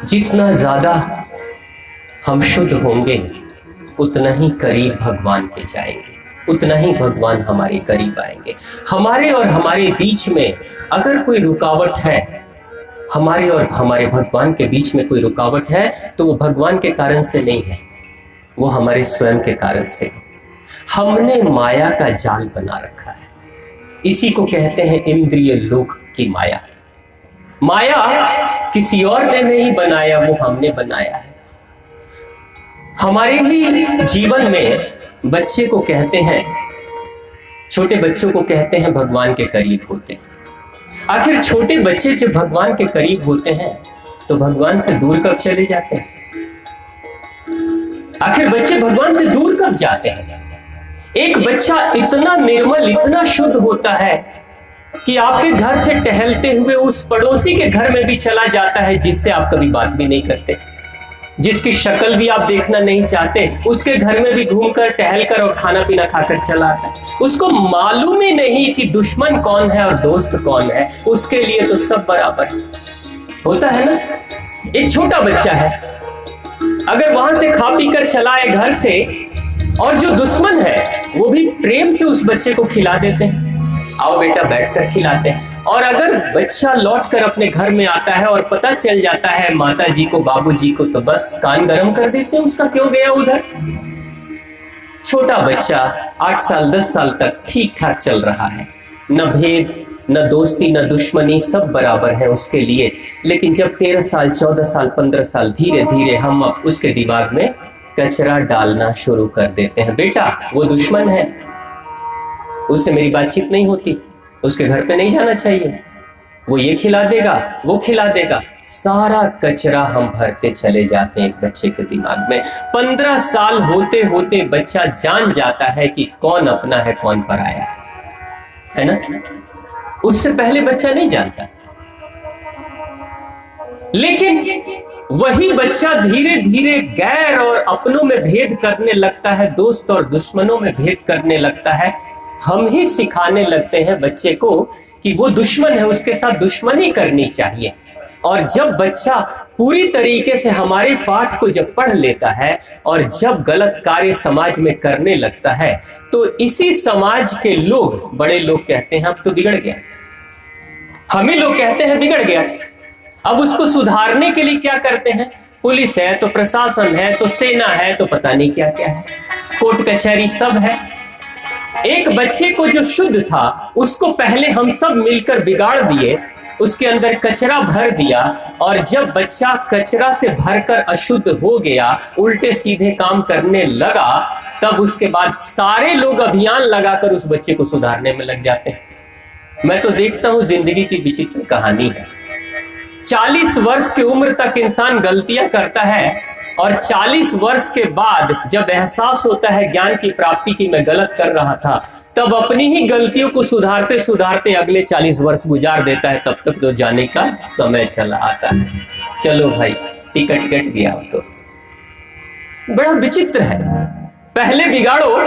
जितना ज्यादा हम शुद्ध होंगे उतना ही करीब भगवान के जाएंगे, उतना ही भगवान हमारे करीब आएंगे। हमारे और हमारे बीच में अगर कोई रुकावट है, हमारे और हमारे भगवान के बीच में कोई रुकावट है, तो वो भगवान के कारण से नहीं है, वो हमारे स्वयं के कारण से है। हमने माया का जाल बना रखा है, इसी को कहते हैं इंद्रिय लोक की माया। माया किसी और ने नहीं बनाया, वो हमने बनाया है। हमारे ही जीवन में बच्चे को कहते हैं, छोटे बच्चों को कहते हैं भगवान के करीब होते। आखिर छोटे बच्चे जब भगवान के करीब होते हैं तो भगवान से दूर कब चले जाते हैं? आखिर बच्चे भगवान से दूर कब जाते हैं? एक बच्चा इतना निर्मल, इतना शुद्ध होता है कि आपके घर से टहलते हुए उस पड़ोसी के घर में भी चला जाता है जिससे आप कभी बात भी नहीं करते, जिसकी शक्ल भी आप देखना नहीं चाहते, उसके घर में भी घूमकर टहलकर और खाना पीना खाकर चला आता है। उसको मालूम ही नहीं कि दुश्मन कौन है और दोस्त कौन है, उसके लिए तो सब बराबर होता है ना। एक छोटा बच्चा है, अगर वहां से खा पी कर चला है घर से, और जो दुश्मन है वो भी प्रेम से उस बच्चे को खिला देते हैं, आओ बेटा बैठकर खिलाते हैं। और अगर बच्चा लौटकर अपने घर में आता है और पता चल जाता है माता जी को, बाबू जी को, तो बस कान गरम कर देते हैं उसका, क्यों गया उधर। छोटा बच्चा 8 साल 10 साल तक ठीक ठाक चल रहा है, न भेद, न दोस्ती, न दुश्मनी, सब बराबर है उसके लिए। लेकिन जब 13 साल 14 साल 15 साल धीरे धीरे हम उसके दिमाग में कचरा डालना शुरू कर देते हैं, बेटा वो दुश्मन है, उससे मेरी बातचीत नहीं होती, उसके घर पे नहीं जाना चाहिए, वो ये खिला देगा, वो खिला देगा, सारा कचरा हम भरते चले जाते हैं एक बच्चे के दिमाग में। 15 साल होते होते बच्चा जान जाता है कि कौन अपना है कौन पराया है ना। उससे पहले बच्चा नहीं जानता। लेकिन वही बच्चा धीरे धीरे गैर और अपनों में भेद करने लगता है, दोस्त और दुश्मनों में भेद करने लगता है। हम ही सिखाने लगते हैं बच्चे को कि वो दुश्मन है, उसके साथ दुश्मनी करनी चाहिए। और जब बच्चा पूरी तरीके से हमारे पाठ को जब पढ़ लेता है और जब गलत कार्य समाज में करने लगता है, तो इसी समाज के लोग, बड़े लोग कहते हैं अब तो बिगड़ गया, हम ही लोग कहते हैं बिगड़ गया। अब उसको सुधारने के लिए क्या करते हैं? पुलिस है तो प्रशासन है तो सेना है तो पता नहीं क्या क्या है, कोर्ट कचहरी सब है। एक बच्चे को जो शुद्ध था उसको पहले हम सब मिलकर बिगाड़ दिए, उसके अंदर कचरा भर दिया, और जब बच्चा कचरा से भरकर अशुद्ध हो गया, उल्टे सीधे काम करने लगा, तब उसके बाद सारे लोग अभियान लगाकर उस बच्चे को सुधारने में लग जाते हैं। मैं तो देखता हूं जिंदगी की विचित्र कहानी है। 40 वर्ष की उम्र तक इंसान गलतियां करता है, और 40 वर्ष के बाद जब एहसास होता है ज्ञान की प्राप्ति की मैं गलत कर रहा था, तब अपनी ही गलतियों को सुधारते सुधारते अगले 40 वर्ष गुजार देता है। तब तक तो जाने का समय चला आता है। चलो भाई टिकट कट गया। तो बड़ा विचित्र है, पहले बिगाड़ो,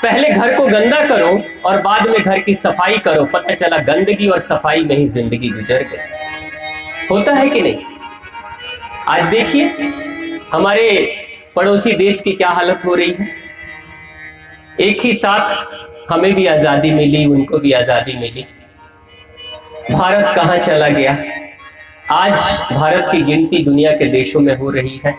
पहले घर को गंदा करो और बाद में घर की सफाई करो, पता चला गंदगी और सफाई में ही जिंदगी गुजर गई। होता है कि नहीं? आज देखिए हमारे पड़ोसी देश की क्या हालत हो रही है। एक ही साथ हमें भी आजादी मिली, उनको भी आजादी मिली, भारत कहां चला गया? आज भारत की गिनती दुनिया के देशों में हो रही है।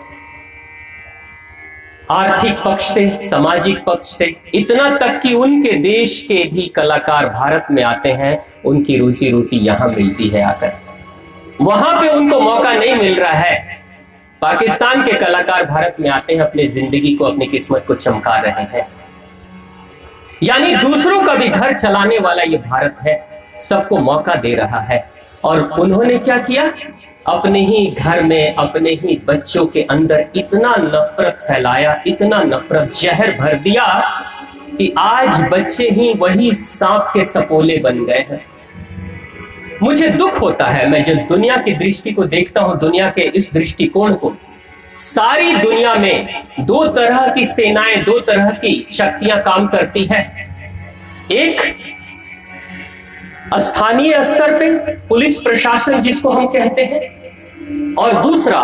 आर्थिक पक्ष से, सामाजिक पक्ष से, इतना तक कि उनके देश के भी कलाकार भारत में आते हैं, उनकी रोजी रोटी यहां मिलती है आकर, वहां पे उनको मौका नहीं मिल रहा है। पाकिस्तान के कलाकार भारत में आते हैं, अपनी जिंदगी को, अपनी किस्मत को चमका रहे हैं। यानी दूसरों का भी घर चलाने वाला ये भारत है, सबको मौका दे रहा है। और उन्होंने क्या किया? अपने ही घर में, अपने ही बच्चों के अंदर इतना नफरत फैलाया, इतना नफरत जहर भर दिया कि आज बच्चे ही वही सांप के सपोले बन गए हैं। मुझे दुख होता है, मैं जब दुनिया की दृष्टि को देखता हूं, दुनिया के इस दृष्टिकोण को, सारी दुनिया में 2 तरह की सेनाएं, 2 तरह की शक्तियां काम करती हैं। एक स्थानीय स्तर पे पुलिस प्रशासन जिसको हम कहते हैं, और दूसरा,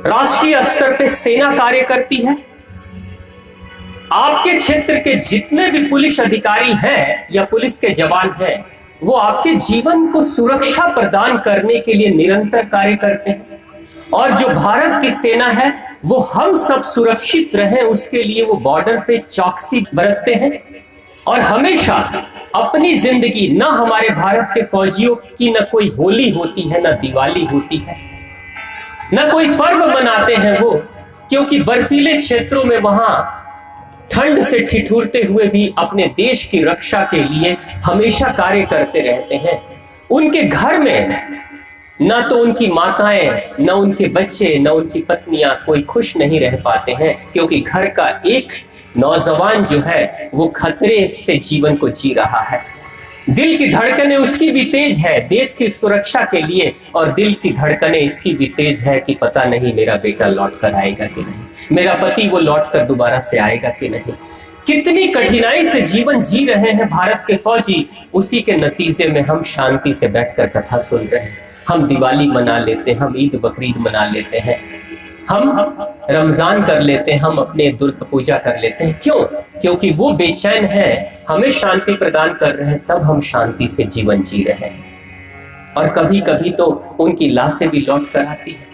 राष्ट्रीय स्तर पे सेना कार्य करती है। आपके क्षेत्र के जितने भी पुलिस अधिकारी हैं या पुलिस के जवान हैं, वो आपके जीवन को सुरक्षा प्रदान करने के लिए निरंतर कार्य करते हैं। और जो भारत की सेना है वो हम सब सुरक्षित रहें उसके लिए वो बॉर्डर पे चौकसी बरतते हैं। और हमेशा अपनी जिंदगी, ना हमारे भारत के फौजियों की न कोई होली होती है, न दिवाली होती है, न कोई पर्व मनाते हैं वो, क्योंकि बर्फीले क्षेत्रों में वहां ठंड से ठिठुरते हुए भी अपने देश की रक्षा के लिए हमेशा कार्य करते रहते हैं। उनके घर में ना तो उनकी माताएं, ना उनके बच्चे, ना उनकी पत्नियां कोई खुश नहीं रह पाते हैं, क्योंकि घर का एक नौजवान जो है वो खतरे से जीवन को जी रहा है। दिल की धड़कनें उसकी भी तेज है देश की सुरक्षा के लिए, और दिल की धड़कनें इसकी भी तेज है कि पता नहीं मेरा बेटा लौट कर आएगा कि नहीं, मेरा पति वो लौट कर दोबारा से आएगा कि नहीं। कितनी कठिनाई से जीवन जी रहे हैं भारत के फौजी, उसी के नतीजे में हम शांति से बैठकर कथा सुन रहे हैं। हम दिवाली मना लेते हैं, हम ईद बकरीद मना लेते हैं, हम रमजान कर लेते हैं, हम अपने दुर्गा पूजा कर लेते हैं। क्यों? क्योंकि वो बेचैन है, हमें शांति प्रदान कर रहे हैं, तब हम शांति से जीवन जी रहे हैं। और कभी कभी तो उनकी लाशें भी लौट कर आती है।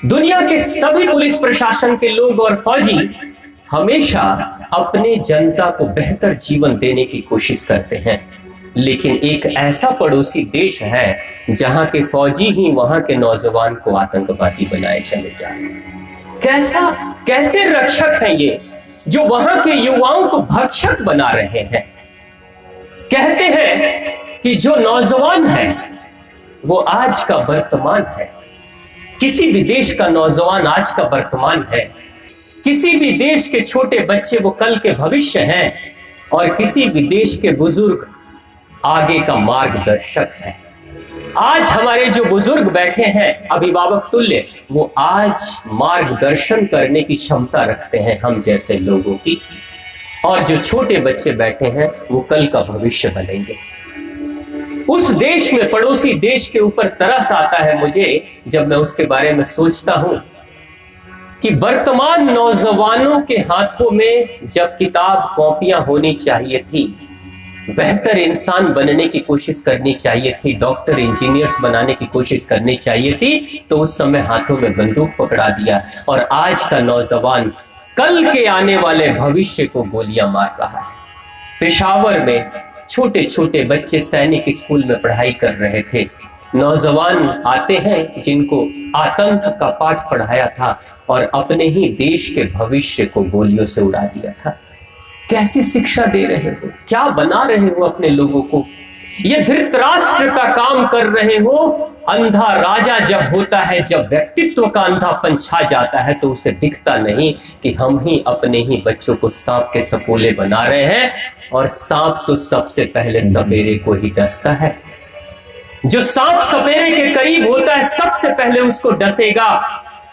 दुनिया के सभी पुलिस प्रशासन के लोग और फौजी हमेशा अपने जनता को बेहतर जीवन देने की कोशिश करते हैं, लेकिन एक ऐसा पड़ोसी देश है जहां के फौजी ही वहां के नौजवान को आतंकवादी बनाए चले जा रहे हैं। कैसे रक्षक हैं ये जो वहां के युवाओं को भक्षक बना रहे हैं। कहते हैं कि जो नौजवान है वो आज का वर्तमान है। किसी भी देश का नौजवान आज का वर्तमान है। किसी भी देश के छोटे बच्चे वो कल के भविष्य हैं, और किसी भी देश के बुजुर्ग आगे का मार्गदर्शक है। आज हमारे जो बुजुर्ग बैठे हैं अभिभावक तुल्य, वो आज मार्गदर्शन करने की क्षमता रखते हैं हम जैसे लोगों की, और जो छोटे बच्चे बैठे हैं वो कल का भविष्य बनेंगे। उस देश में, पड़ोसी देश के ऊपर तरस आता है मुझे जब मैं उसके बारे में सोचता हूं कि वर्तमान नौजवानों के हाथों में जब किताब कॉपियां होनी चाहिए थी, बेहतर इंसान बनने की कोशिश करनी चाहिए थी, डॉक्टर इंजीनियर्स बनाने की कोशिश करनी चाहिए थी, तो उस समय हाथों में बंदूक पकड़ा दिया। और आज का नौजवान कल के आने वाले भविष्य को गोलियां मार रहा है। पेशावर में छोटे छोटे बच्चे सैनिक स्कूल में पढ़ाई कर रहे थे। नौजवान आते हैं जिनको आतंक का पाठ पढ़ाया था और अपने ही देश के भविष्य को गोलियों से उड़ा दिया था। कैसी शिक्षा दे रहे हो? क्या बना रहे हो अपने लोगों को? ये धृतराष्ट्र का काम कर रहे हो। अंधा राजा जब होता है, जब व्यक्तित्व का अंधापन छा जाता है, तो उसे दिखता नहीं कि हम ही अपने ही बच्चों को सांप के सपोले बना रहे हैं। और सांप तो सबसे पहले सपेरे को ही डसता है। जो सांप सपेरे के करीब होता है सबसे पहले उसको डसेगा।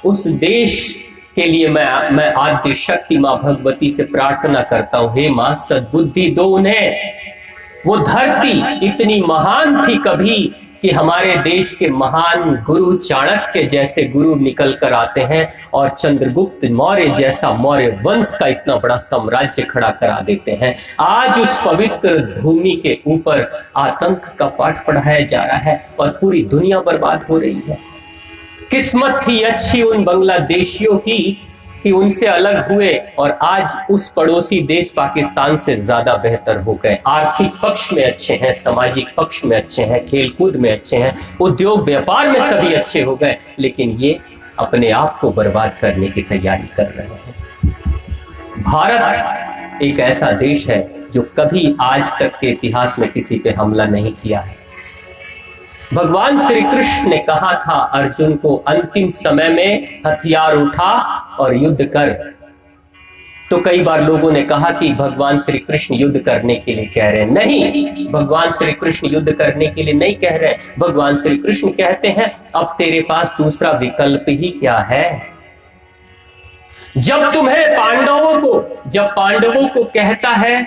उस देश के लिए मैं आद्य शक्ति मां भगवती से प्रार्थना करता हूं, हे मां सद्बुद्धि दो उन्हें। वो धरती इतनी महान थी कभी कि हमारे देश के महान गुरु चाणक्य जैसे गुरु निकल कर आते हैं और चंद्रगुप्त मौर्य जैसा मौर्य वंश का इतना बड़ा साम्राज्य खड़ा करा देते हैं। आज उस पवित्र भूमि के ऊपर आतंक का पाठ पढ़ाया जा रहा है और पूरी दुनिया बर्बाद हो रही है। किस्मत थी अच्छी उन बांग्लादेशियों की कि उनसे अलग हुए और आज उस पड़ोसी देश पाकिस्तान से ज्यादा बेहतर हो गए। आर्थिक पक्ष में अच्छे हैं, सामाजिक पक्ष में अच्छे हैं, खेलकूद में अच्छे हैं, उद्योग व्यापार में सभी अच्छे हो गए, लेकिन ये अपने आप को बर्बाद करने की तैयारी कर रहे हैं। भारत एक ऐसा देश है जो कभी आज तक के इतिहास में किसी पे हमला नहीं किया है। भगवान श्री कृष्ण ने कहा था अर्जुन को, अंतिम समय में हथियार उठा और युद्ध कर। तो कई बार लोगों ने कहा कि भगवान श्री कृष्ण युद्ध करने के लिए कह रहे हैं। नहीं, भगवान श्री कृष्ण युद्ध करने के लिए नहीं कह रहे। भगवान श्री कृष्ण कहते हैं अब तेरे पास दूसरा विकल्प ही क्या है। जब पांडवों को कहता है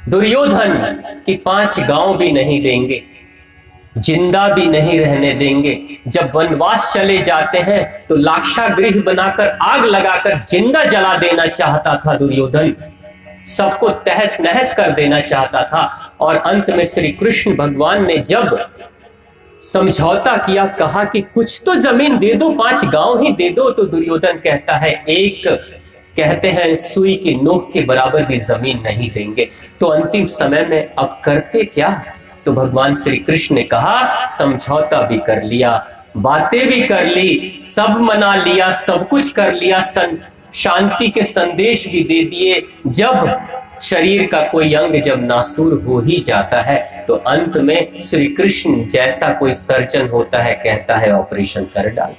दुर्योधन कि 5 गांव भी नहीं देंगे, जिंदा भी नहीं रहने देंगे। जब वनवास चले जाते हैं तो लाक्षागृह बनाकर आग लगाकर जिंदा जला देना चाहता था दुर्योधन, सबको तहस नहस कर देना चाहता था। और अंत में श्री कृष्ण भगवान ने जब समझौता किया, कहा कि कुछ तो जमीन दे दो, 5 गांव ही दे दो, तो दुर्योधन कहता है एक, कहते हैं सुई की नोक के बराबर भी जमीन नहीं देंगे। तो अंतिम समय में अब करते क्या? तो भगवान श्री कृष्ण ने कहा समझौता भी कर लिया, बातें भी कर ली, सब मना लिया, सब कुछ कर लिया, शांति के संदेश भी दे दिए। जब शरीर का कोई अंग जब नासूर हो ही जाता है तो अंत में श्री कृष्ण जैसा कोई सर्जन होता है, कहता है ऑपरेशन कर डाल,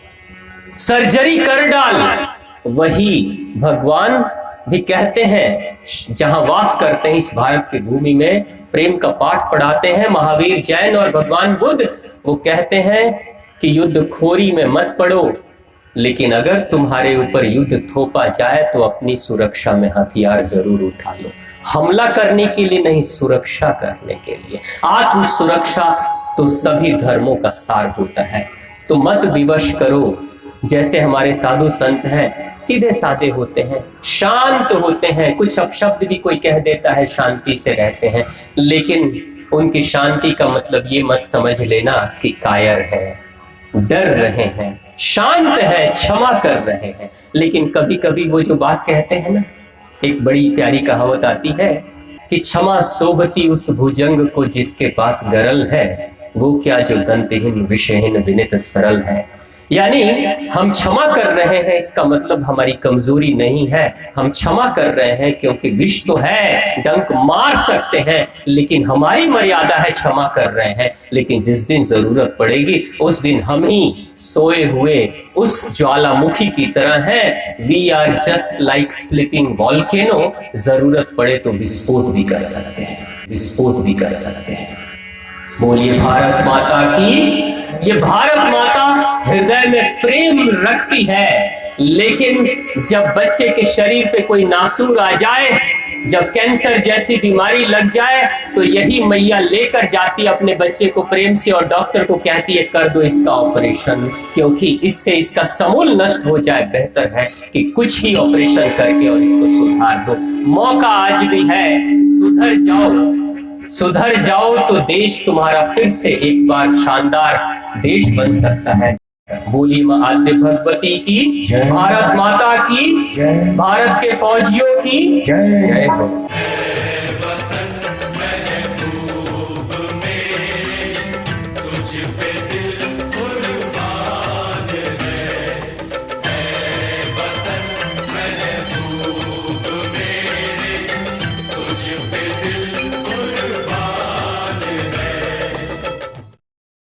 सर्जरी कर डाल। वही भगवान भी कहते हैं, जहां वास करते हैं इस भारत की भूमि में, प्रेम का पाठ पढ़ाते हैं महावीर जैन और भगवान बुद्ध। वो कहते हैं कि युद्ध खोरी में मत पड़ो, लेकिन अगर तुम्हारे ऊपर युद्ध थोपा जाए तो अपनी सुरक्षा में हथियार जरूर उठा लो। हमला करने के लिए नहीं, सुरक्षा करने के लिए। आत्म सुरक्षा तो सभी धर्मों का सार होता है। तो मत विवश करो। जैसे हमारे साधु संत हैं, सीधे साधे होते हैं, शांत होते हैं, कुछ अपशब्द भी कोई कह देता है, शांति से रहते हैं, लेकिन उनकी शांति का मतलब ये मत समझ लेना कि कायर है, डर रहे हैं, शांत है, क्षमा कर रहे हैं। लेकिन कभी कभी वो जो बात कहते हैं ना, एक बड़ी प्यारी कहावत आती है कि क्षमा शोभती उस भुजंग को जिसके पास गरल है, वो क्या जो दंतहीन विषयहीन विनित सरल है। यानी हम क्षमा कर रहे हैं, इसका मतलब हमारी कमजोरी नहीं है, हम क्षमा कर रहे हैं क्योंकि विष तो है, डंक मार सकते हैं, लेकिन हमारी मर्यादा है, क्षमा कर रहे हैं। लेकिन जिस दिन जरूरत पड़ेगी उस दिन हम ही सोए हुए उस ज्वालामुखी की तरह हैं। We are just like sleeping volcano, जरूरत पड़े तो विस्फोट भी कर सकते हैं, विस्फोट भी कर सकते हैं। बोलिए भारत माता की। ये भारत माता हृदय में प्रेम रखती है, लेकिन जब बच्चे के शरीर पे कोई नासूर आ जाए, जब कैंसर जैसी बीमारी लग जाए, तो यही मैया लेकर जाती है अपने बच्चे को प्रेम से और डॉक्टर को कहती है कर दो इसका ऑपरेशन, क्योंकि इससे इसका समूल नष्ट हो जाए। बेहतर है कि कुछ ही ऑपरेशन करके और इसको सुधार दो। मौका आज भी है, सुधर जाओ, सुधर जाओ तो देश तुम्हारा फिर से एक बार शानदार देश बन सकता है। बोली मां आद्य भगवती की, भारत माता की, भारत के फौजियों की जय हो।